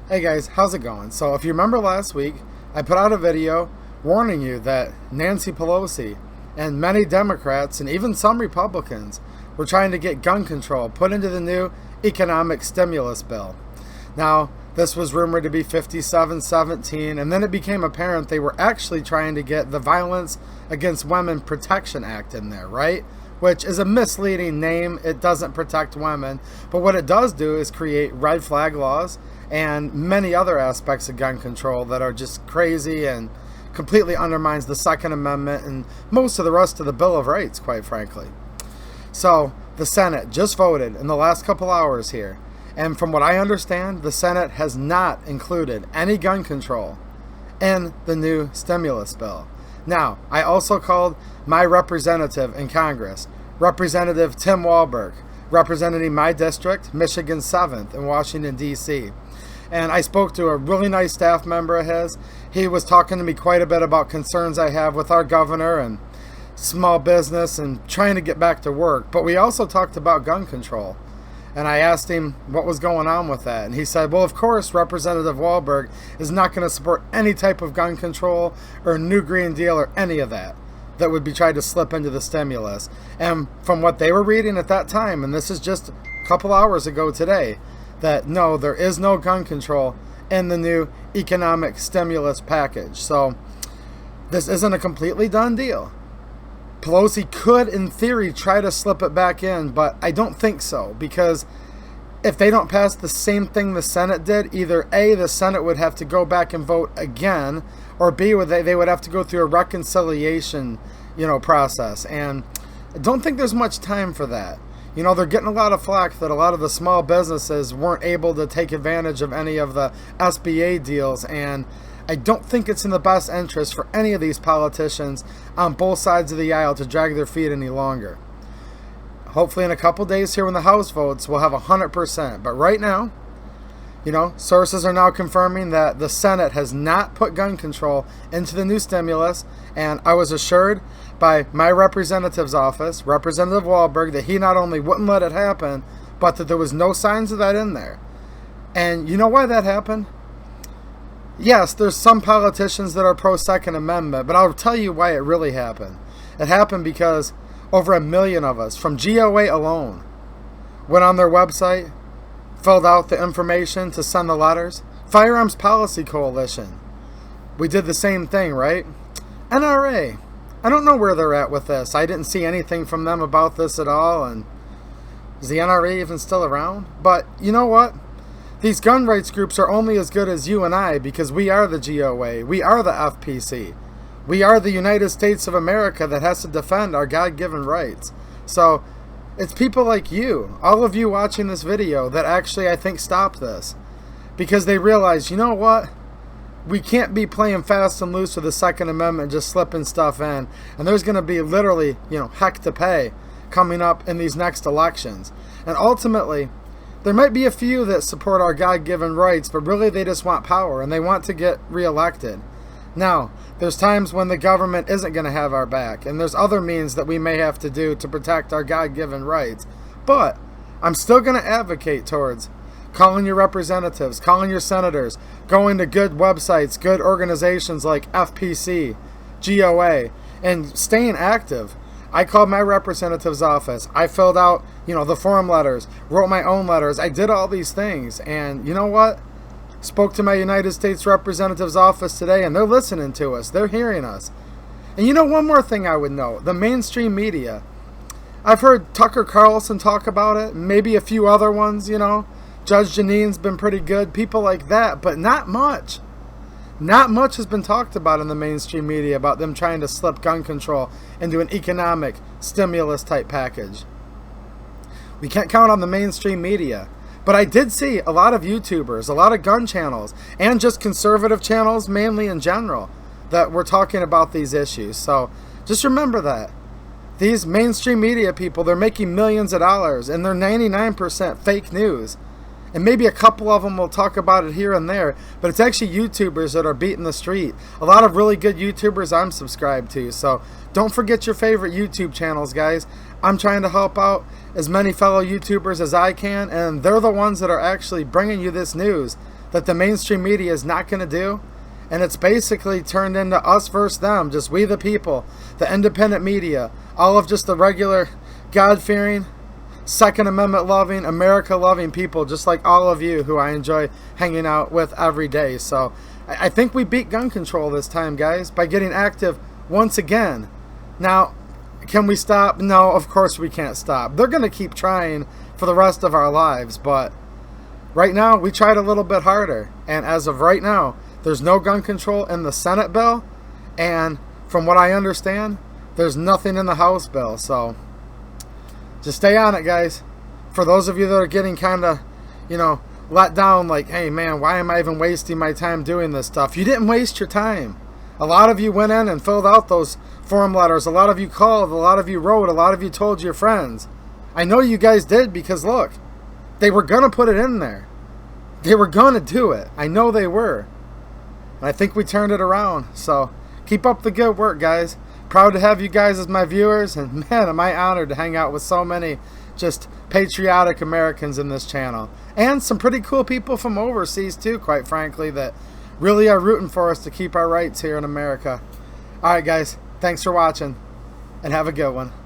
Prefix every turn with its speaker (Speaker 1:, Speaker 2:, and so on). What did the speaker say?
Speaker 1: Hey guys, how's it going? So if you remember last week, I put out a video warning you that Nancy Pelosi and many Democrats and even some Republicans were trying to get gun control put into the new economic stimulus bill. Now, this was rumored to be 5717, and then it became apparent they were actually trying to get the Violence Against Women Protection Act in there, right? Which is a misleading name. It doesn't protect women, but what it does do is create red flag laws and many other aspects of gun control that are just crazy and completely undermines the Second Amendment and most of the rest of the Bill of Rights, quite frankly. So the Senate just voted in the last couple hours here, and from what I understand, the Senate has not included any gun control in the new stimulus bill. Now, I also called my representative in Congress, Representative Tim Walberg, representing my district, Michigan 7th in Washington, D.C. And I spoke to a really nice staff member of his. He was talking to me quite a bit about concerns I have with our governor and small business and trying to get back to work. But we also talked about gun control. And I asked him what was going on with that. And he said, well, of course, Representative Walberg is not going to support any type of gun control or new Green Deal or any of that would be tried to slip into the stimulus. And from what they were reading at that time, and this is just a couple hours ago today, that no, there is no gun control in the new economic stimulus package. So this isn't a completely done deal. Pelosi could, in theory, try to slip it back in, but I don't think so, because if they don't pass the same thing the Senate did, either A, the Senate would have to go back and vote again, or B, they would have to go through a reconciliation, process. And I don't think there's much time for that. They're getting a lot of flack that a lot of the small businesses weren't able to take advantage of any of the SBA deals, and I don't think it's in the best interest for any of these politicians on both sides of the aisle to drag their feet any longer. Hopefully in a couple days here when the House votes, we'll have 100%. But right now, sources are now confirming that the Senate has not put gun control into the new stimulus, and I was assured by my representative's office, Representative Walberg, that he not only wouldn't let it happen, but that there was no signs of that in there. And you know why that happened? Yes, there's some politicians that are pro-Second Amendment, but I'll tell you why it really happened. It happened because over 1 million of us, from GOA alone, went on their website, filled out the information to send the letters. Firearms Policy Coalition, we did the same thing, right? NRA, I don't know where they're at with this. I didn't see anything from them about this at all, and is the NRA even still around? But you know what? These gun rights groups are only as good as you and I, because we are the GOA, we are the FPC, we are the United States of America that has to defend our God-given rights. So it's people like you, all of you watching this video, that actually I think stop this, because they realize, you know what? We can't be playing fast and loose with the Second Amendment, just slipping stuff in, and there's going to be literally, heck to pay coming up in these next elections. And ultimately, there might be a few that support our God-given rights, but really they just want power and they want to get reelected. Now, there's times when the government isn't going to have our back, and there's other means that we may have to do to protect our God-given rights. But I'm still going to advocate towards calling your representatives, calling your senators, going to good websites, good organizations like FPC, GOA, and staying active. I called my representative's office. I filled out, the form letters, wrote my own letters. I did all these things. And you know what? Spoke to my United States representative's office today, and they're listening to us. They're hearing us. And one more thing I would note. The mainstream media. I've heard Tucker Carlson talk about it, maybe a few other ones, Judge Jeanine's been pretty good, people like that, but not much. Not much has been talked about in the mainstream media about them trying to slip gun control into an economic stimulus type package. We can't count on the mainstream media. But I did see a lot of YouTubers, a lot of gun channels, and just conservative channels mainly in general, that were talking about these issues. So just remember that. These mainstream media people, they're making millions of dollars, and they're 99% fake news. And maybe a couple of them will talk about it here and there, but it's actually YouTubers that are beating the street. A lot of really good YouTubers I'm subscribed to, so don't forget your favorite YouTube channels, guys. I'm trying to help out as many fellow YouTubers as I can, and they're the ones that are actually bringing you this news that the mainstream media is not going to do. And it's basically turned into us versus them, just we the people, the independent media, all of just the regular God-fearing, Second Amendment loving, America loving people, just like all of you who I enjoy hanging out with every day. So I think we beat gun control this time, guys, by getting active once again. Now, can we stop? No, of course we can't stop. They're going to keep trying for the rest of our lives, but right now we tried a little bit harder. And as of right now, there's no gun control in the Senate bill, and from what I understand, there's nothing in the House bill. So just stay on it, guys. For those of you that are getting kind of, let down, like, hey man, why am I even wasting my time doing this stuff? You didn't waste your time. A lot of you went in and filled out those form letters. A lot of you called. A lot of you wrote. A lot of you told your friends. I know you guys did, because look, they were going to put it in there. They were going to do it. I know they were. And I think we turned it around. So keep up the good work, guys. Proud to have you guys as my viewers. And man, am I honored to hang out with so many just patriotic Americans in this channel. And some pretty cool people from overseas too, quite frankly, that really are rooting for us to keep our rights here in America. Alright guys, thanks for watching, and have a good one.